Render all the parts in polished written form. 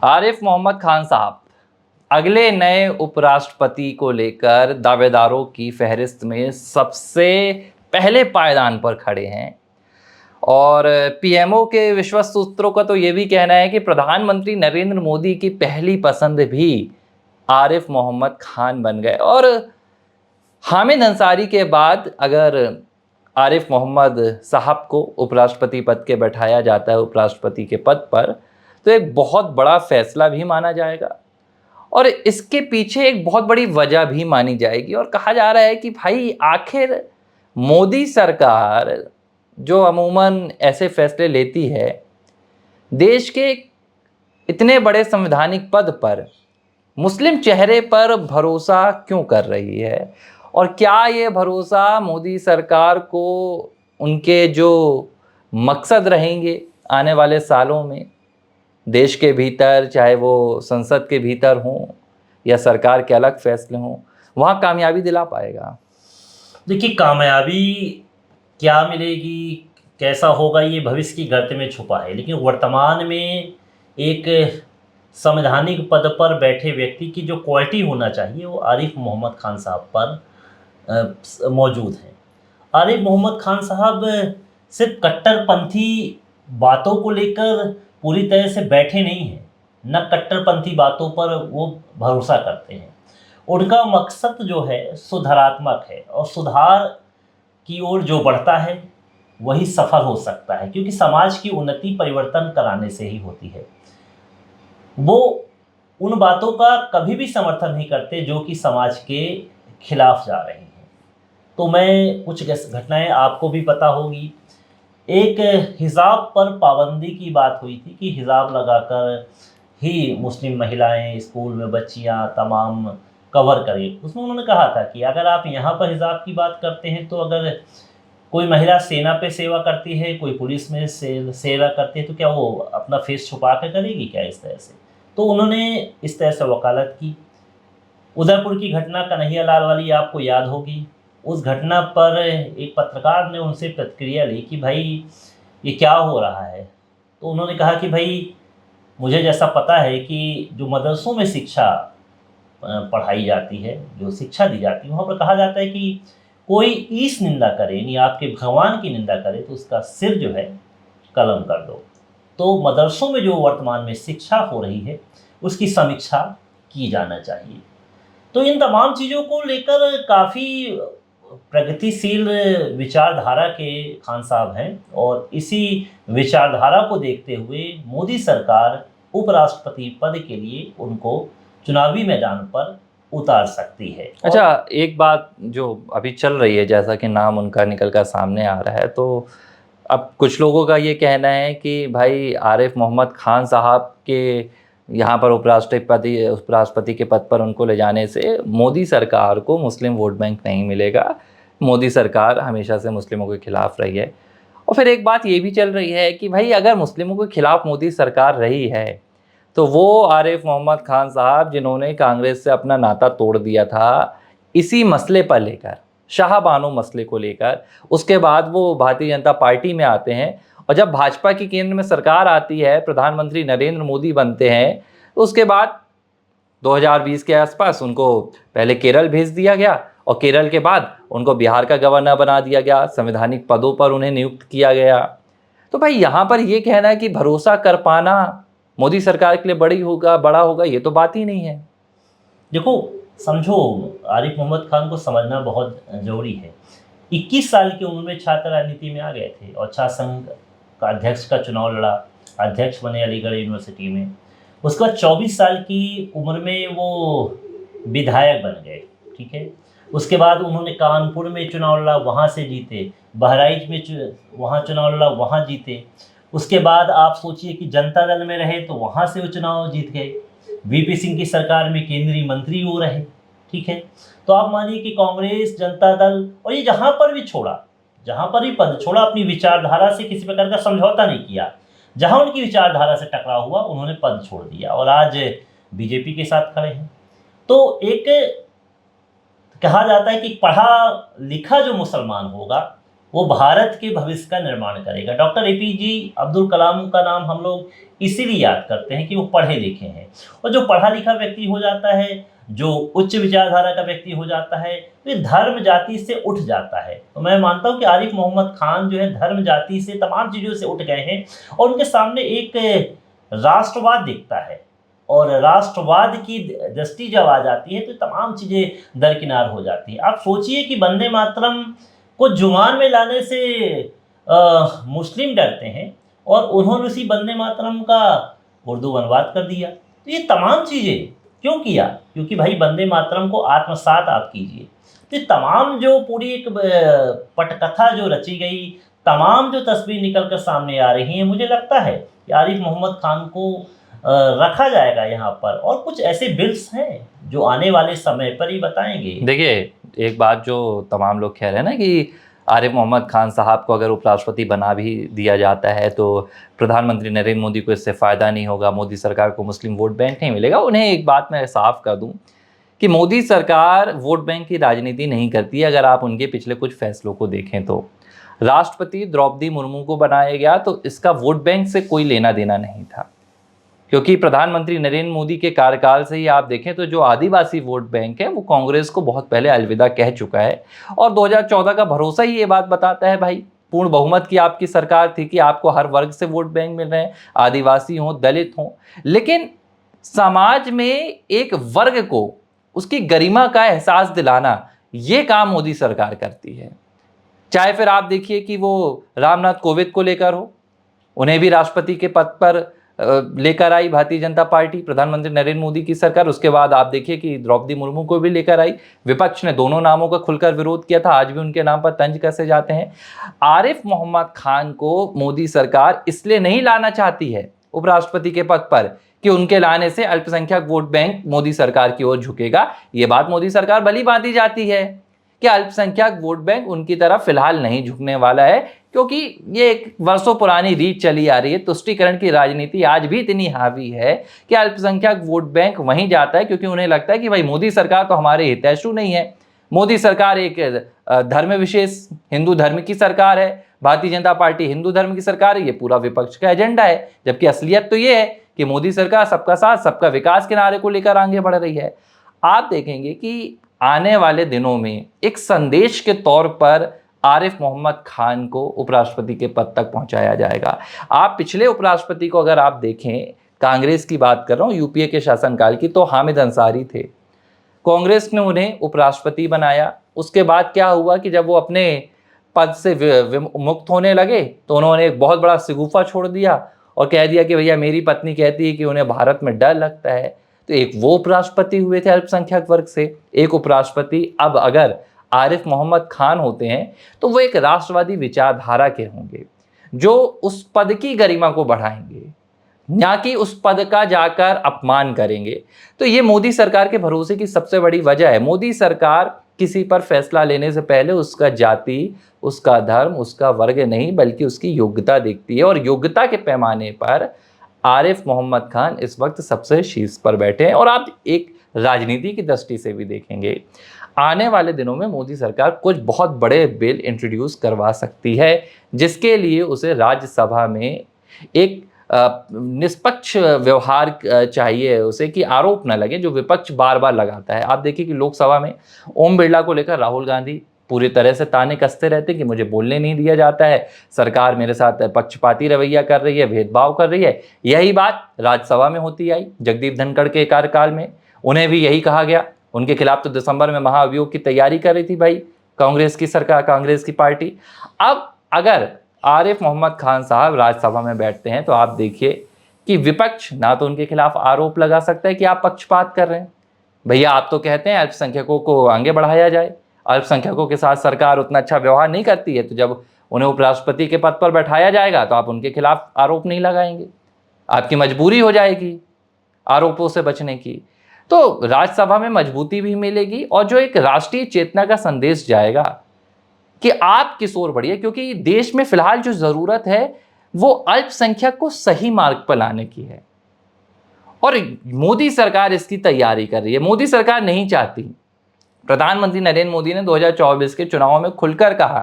आरिफ मोहम्मद खान साहब अगले नए उपराष्ट्रपति को लेकर दावेदारों की फहरिस्त में सबसे पहले पायदान पर खड़े हैं। और पीएमओ के विश्वस्त सूत्रों का तो ये भी कहना है कि प्रधानमंत्री नरेंद्र मोदी की पहली पसंद भी आरिफ मोहम्मद खान बन गए। और हामिद अंसारी के बाद अगर आरिफ मोहम्मद साहब को उपराष्ट्रपति पद के बैठाया जाता है उपराष्ट्रपति के पद पर, तो एक बहुत बड़ा फैसला भी माना जाएगा और इसके पीछे एक बहुत बड़ी वजह भी मानी जाएगी। और कहा जा रहा है कि भाई आखिर मोदी सरकार जो अमूमन ऐसे फैसले लेती है, देश के इतने बड़े संवैधानिक पद पर मुस्लिम चेहरे पर भरोसा क्यों कर रही है, और क्या ये भरोसा मोदी सरकार को उनके जो मकसद रहेंगे आने वाले सालों में देश के भीतर, चाहे वो संसद के भीतर हों या सरकार के अलग फैसले हों, वहाँ कामयाबी दिला पाएगा? देखिए, कामयाबी क्या मिलेगी, कैसा होगा, ये भविष्य की गर्त में छुपा है। लेकिन वर्तमान में एक संवैधानिक पद पर बैठे व्यक्ति की जो क्वालिटी होना चाहिए वो आरिफ मोहम्मद खान साहब पर मौजूद है। आरिफ मोहम्मद खान साहब सिर्फ कट्टरपंथी बातों को लेकर पूरी तरह से बैठे नहीं हैं, न कट्टरपंथी बातों पर वो भरोसा करते हैं। उनका मकसद जो है सुधारात्मक है और सुधार की ओर जो बढ़ता है वही सफल हो सकता है, क्योंकि समाज की उन्नति परिवर्तन कराने से ही होती है। वो उन बातों का कभी भी समर्थन नहीं करते जो कि समाज के खिलाफ जा रही हैं। तो मैं कुछ घटनाएं आपको भी पता होगी। एक हिजाब पर पाबंदी की बात हुई थी कि हिजाब लगाकर ही मुस्लिम महिलाएं, स्कूल में बच्चियां तमाम कवर करें। उसमें उन्होंने कहा था कि अगर आप यहाँ पर हिजाब की बात करते हैं, तो अगर कोई महिला सेना पे सेवा करती है, कोई पुलिस में सेवा करती है, तो क्या वो अपना फेस छुपा कर करेगी क्या इस तरह से? तो उन्होंने इस तरह से वकालत की। उदयपुर की घटना कन्हैया लाल वाली आपको याद होगी। उस घटना पर एक पत्रकार ने उनसे प्रतिक्रिया ली कि भाई ये क्या हो रहा है। तो उन्होंने कहा कि भाई मुझे जैसा पता है कि जो मदरसों में शिक्षा पढ़ाई जाती है, जो शिक्षा दी जाती है, वहाँ पर कहा जाता है कि कोई ईश निंदा करे, यानी आपके भगवान की निंदा करे, तो उसका सिर जो है कलम कर दो। तो मदरसों में जो वर्तमान में शिक्षा हो रही है उसकी समीक्षा की जाना चाहिए। तो इन तमाम चीज़ों को लेकर काफ़ी प्रगतिशील विचारधारा के खान साहब हैं और इसी विचारधारा को देखते हुए मोदी सरकार उपराष्ट्रपति पद के लिए उनको चुनावी मैदान पर उतार सकती है। अच्छा, एक बात जो अभी चल रही है, जैसा कि नाम उनका निकल कर सामने आ रहा है, तो अब कुछ लोगों का ये कहना है कि भाई आरिफ मोहम्मद खान साहब के यहाँ पर उपराष्ट्रपति के पद पर उनको ले जाने से मोदी सरकार को मुस्लिम वोट बैंक नहीं मिलेगा। मोदी सरकार हमेशा से मुस्लिमों के खिलाफ रही है। और फिर एक बात ये भी चल रही है कि भाई अगर मुस्लिमों के खिलाफ मोदी सरकार रही है, तो वो आरिफ मोहम्मद खान साहब जिन्होंने कांग्रेस से अपना नाता तोड़ दिया था इसी मसले पर लेकर, शाहबानो मसले को लेकर, उसके बाद वो भारतीय जनता पार्टी में आते हैं, और जब भाजपा की केंद्र में सरकार आती है, प्रधानमंत्री नरेंद्र मोदी बनते हैं, तो उसके बाद 2020 के आसपास उनको पहले केरल भेज दिया गया और केरल के बाद उनको बिहार का गवर्नर बना दिया गया, संवैधानिक पदों पर उन्हें नियुक्त किया गया। तो भाई यहाँ पर ये कहना है कि भरोसा कर पाना मोदी सरकार के लिए बड़ा होगा, ये तो बात ही नहीं है। देखो, समझो, आरिफ मोहम्मद खान को समझना बहुत ज़रूरी है। 21 साल की उम्र में छात्र राजनीति में आ गए थे और छात्र संघ का अध्यक्ष का चुनाव लड़ा, अध्यक्ष बने अलीगढ़ यूनिवर्सिटी में। उसके बाद 24 साल की उम्र में वो विधायक बन गए, ठीक है। उसके बाद उन्होंने कानपुर में चुनाव लड़ा, वहाँ से जीते। बहराइच में वहाँ चुनाव लड़ा, वहाँ जीते। उसके बाद आप सोचिए कि जनता दल में रहे तो वहाँ से वो चुनाव जीत गए। वीपी सिंह की सरकार में केंद्रीय मंत्री वो रहे, ठीक है। तो आप मानिए कि कांग्रेस, जनता दल, और ये जहाँ पर भी पद छोड़ा, अपनी विचारधारा से किसी प्रकार का समझौता नहीं किया। जहाँ उनकी विचारधारा से टकराव हुआ उन्होंने पद छोड़ दिया और आज बीजेपी के साथ खड़े हैं। तो एक कहा जाता है कि पढ़ा लिखा जो मुसलमान होगा वो भारत के भविष्य का निर्माण करेगा। डॉक्टर एपीजे अब्दुल कलाम का नाम हम लोग इसीलिए याद करते हैं कि वो पढ़े लिखे हैं, और जो पढ़ा लिखा व्यक्ति हो जाता है, जो उच्च विचारधारा का व्यक्ति हो जाता है, तो ये धर्म जाति से उठ जाता है। तो मैं मानता हूँ कि आरिफ मोहम्मद खान जो है धर्म जाति से, तमाम चीज़ों से उठ गए हैं, और उनके सामने एक राष्ट्रवाद दिखता है, और राष्ट्रवाद की दृष्टि जब आ जाती है तो तमाम चीज़ें दरकिनार हो जाती हैं। आप सोचिए कि वंदे मातरम को जुबान में लाने से मुस्लिम डरते हैं, और उन्होंने उसी वंदे मातरम का उर्दू अनुवाद कर दिया। तो ये तमाम चीज़ें क्यों किया? क्योंकि भाई वंदे मातरम को आत्मसात आप कीजिए। तो ये तमाम जो पूरी एक पटकथा जो रची गई, तमाम जो तस्वीर निकल कर सामने आ रही हैं, मुझे लगता है कि आरिफ मोहम्मद खान को रखा जाएगा यहाँ पर, और कुछ ऐसे बिल्स हैं जो आने वाले समय पर ही बताएंगे। देखिए, एक बात जो तमाम लोग कह रहे हैं ना कि आरिफ मोहम्मद खान साहब को अगर उपराष्ट्रपति बना भी दिया जाता है तो प्रधानमंत्री नरेंद्र मोदी को इससे फ़ायदा नहीं होगा, मोदी सरकार को मुस्लिम वोट बैंक नहीं मिलेगा। उन्हें एक बात मैं साफ कर दूं कि मोदी सरकार वोट बैंक की राजनीति नहीं करती है। अगर आप उनके पिछले कुछ फैसलों को देखें तो राष्ट्रपति द्रौपदी मुर्मू को बनाया गया तो इसका वोट बैंक से कोई लेना देना नहीं था, क्योंकि प्रधानमंत्री नरेंद्र मोदी के कार्यकाल से ही आप देखें तो जो आदिवासी वोट बैंक है वो कांग्रेस को बहुत पहले अलविदा कह चुका है। और 2014 का भरोसा ही ये बात बताता है भाई, पूर्ण बहुमत की आपकी सरकार थी कि आपको हर वर्ग से वोट बैंक मिल रहे हैं, आदिवासी हों, दलित हों, लेकिन समाज में एक वर्ग को उसकी गरिमा का एहसास दिलाना ये काम मोदी सरकार करती है। चाहे फिर आप देखिए कि वो रामनाथ कोविंद को लेकर हो, उन्हें भी राष्ट्रपति के पद पर लेकर आई भारतीय जनता पार्टी, प्रधानमंत्री नरेंद्र मोदी की सरकार। उसके बाद आप देखिए कि द्रौपदी मुर्मू को भी लेकर आई, विपक्ष ने दोनों नामों का खुलकर विरोध किया था, आज भी उनके नाम पर तंज कसे जाते हैं। आरिफ मोहम्मद खान को मोदी सरकार इसलिए नहीं लाना चाहती है उपराष्ट्रपति के पद पर कि उनके लाने से अल्पसंख्यक वोट बैंक मोदी सरकार की ओर झुकेगा। ये बात मोदी सरकार भली भांति जाती है कि अल्पसंख्यक वोट बैंक उनकी तरफ फिलहाल नहीं झुकने वाला है, क्योंकि ये एक वर्षों पुरानी रीत चली आ रही है। तुष्टीकरण की राजनीति आज भी इतनी हावी है कि अल्पसंख्यक वोट बैंक वहीं जाता है, क्योंकि उन्हें लगता है कि भाई मोदी सरकार तो हमारे हितैषी नहीं है, मोदी सरकार एक धर्म विशेष हिंदू धर्म की सरकार है, भारतीय जनता पार्टी हिंदू धर्म की सरकार है, ये पूरा विपक्ष का एजेंडा है। जबकि असलियत तो ये है कि मोदी सरकार सबका साथ सबका विकास के नारे को लेकर आगे बढ़ रही है। आप देखेंगे कि आने वाले दिनों में एक संदेश के तौर पर आरिफ मोहम्मद खान को उपराष्ट्रपति के पद तक पहुंचाया जाएगा। आप पिछले उपराष्ट्रपति को अगर आप देखें, कांग्रेस की बात कर रहा हूं, यूपीए के शासनकाल की, तो हामिद अंसारी थे। कांग्रेस ने उन्हें उपराष्ट्रपति बनाया। उसके बाद क्या हुआ कि जब वो अपने पद से मुक्त होने लगे तो उन्होंने एक बहुत बड़ा शगुफा छोड़ दिया और कह दिया कि भैया मेरी पत्नी कहती है कि उन्हें भारत में डर लगता है। तो एक वो उपराष्ट्रपति हुए थे अल्पसंख्यक वर्ग से, एक उपराष्ट्रपति अब अगर आरिफ मोहम्मद खान होते हैं तो वो एक राष्ट्रवादी विचारधारा के होंगे जो उस पद की गरिमा को बढ़ाएंगे, ना कि उस पद का जाकर अपमान करेंगे। तो ये मोदी सरकार के भरोसे की सबसे बड़ी वजह है। मोदी सरकार किसी पर फैसला लेने से पहले उसका जाति, उसका धर्म, उसका वर्ग नहीं बल्कि उसकी योग्यता देखती है, और योग्यता के पैमाने पर आरिफ मोहम्मद खान इस वक्त सबसे शीर्ष पर बैठे हैं। और आप एक राजनीति की दृष्टि से भी देखेंगे, आने वाले दिनों में मोदी सरकार कुछ बहुत बड़े बिल इंट्रोड्यूस करवा सकती है, जिसके लिए उसे राज्यसभा में एक निष्पक्ष व्यवहार चाहिए उसे, कि आरोप न लगे जो विपक्ष बार बार लगाता है। आप देखिए कि लोकसभा में ओम बिरला को लेकर राहुल गांधी पूरी तरह से ताने कसते रहते कि मुझे बोलने नहीं दिया जाता है, सरकार मेरे साथ पक्षपाती रवैया कर रही है, भेदभाव कर रही है। यही बात राज्यसभा में होती आई जगदीप धनखड़ के कार्यकाल में, उन्हें भी यही कहा गया। उनके खिलाफ तो दिसंबर में महाअभियोग की तैयारी कर रही थी भाई कांग्रेस की सरकार, कांग्रेस की पार्टी। अब अगर आरिफ मोहम्मद खान साहब राज्यसभा में बैठते हैं तो आप देखिए कि विपक्ष ना तो उनके खिलाफ आरोप लगा सकता है कि आप पक्षपात कर रहे हैं। भैया आप तो कहते हैं अल्पसंख्यकों को आगे बढ़ाया जाए, अल्पसंख्यकों के साथ सरकार उतना अच्छा व्यवहार नहीं करती है, तो जब उन्हें उपराष्ट्रपति के पद पर बैठाया जाएगा तो आप उनके खिलाफ आरोप नहीं लगाएंगे, आपकी मजबूरी हो जाएगी आरोपों से बचने की। तो राज्यसभा में मजबूती भी मिलेगी और जो एक राष्ट्रीय चेतना का संदेश जाएगा कि आप किस ओर बढ़िए, क्योंकि देश में फिलहाल जो जरूरत है वो अल्पसंख्यक को सही मार्ग पर लाने की है, और मोदी सरकार इसकी तैयारी कर रही है। मोदी सरकार नहीं चाहती, प्रधानमंत्री नरेंद्र मोदी ने 2024 के चुनावों में खुलकर कहा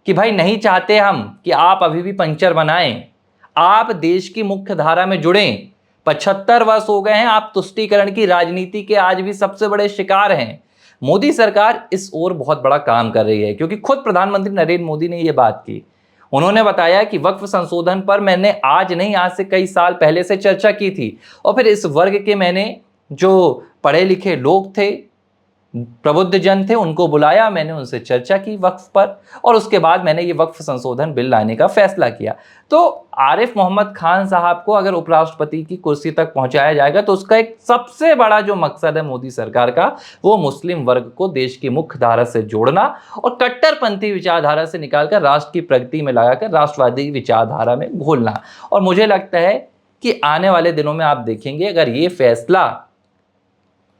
कि भाई नहीं चाहते हम कि आप अभी भी पंचर बनाएं, आप देश की मुख्य धारा में जुड़ें। 75 वर्ष हो गए हैं, आप तुष्टीकरण की राजनीति के आज भी सबसे बड़े शिकार हैं। मोदी सरकार इस ओर बहुत बड़ा काम कर रही है, क्योंकि खुद प्रधानमंत्री नरेंद्र मोदी ने यह बात की। उन्होंने बताया कि वक्फ संशोधन पर मैंने आज नहीं, आज से कई साल पहले से चर्चा की थी, और फिर इस वर्ग के मैंने जो पढ़े लिखे लोग थे, प्रबुद्ध जन थे, उनको बुलाया, मैंने उनसे चर्चा की वक्फ पर, और उसके बाद मैंने ये वक्फ संशोधन बिल लाने का फैसला किया। तो आरिफ मोहम्मद खान साहब को अगर उपराष्ट्रपति की कुर्सी तक पहुंचाया जाएगा तो उसका एक सबसे बड़ा जो मकसद है मोदी सरकार का, वो मुस्लिम वर्ग को देश की मुख्य धारा से जोड़ना और कट्टरपंथी विचारधारा से निकालकर राष्ट्र की प्रगति में लगाकर राष्ट्रवादी विचारधारा में घोलना। और मुझे लगता है कि आने वाले दिनों में आप देखेंगे, अगर ये फैसला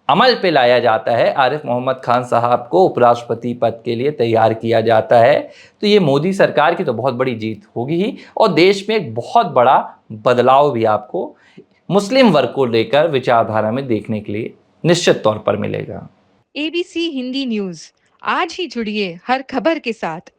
अमल पे लाया जाता है, आरिफ मोहम्मद खान साहब को उपराष्ट्रपति पद के लिए तैयार किया जाता है, तो ये मोदी सरकार की तो बहुत बड़ी जीत होगी ही, और देश में एक बहुत बड़ा बदलाव भी आपको मुस्लिम वर्ग को लेकर विचारधारा में देखने के लिए निश्चित तौर पर मिलेगा। ABC हिंदी न्यूज, आज ही जुड़िए हर खबर के साथ।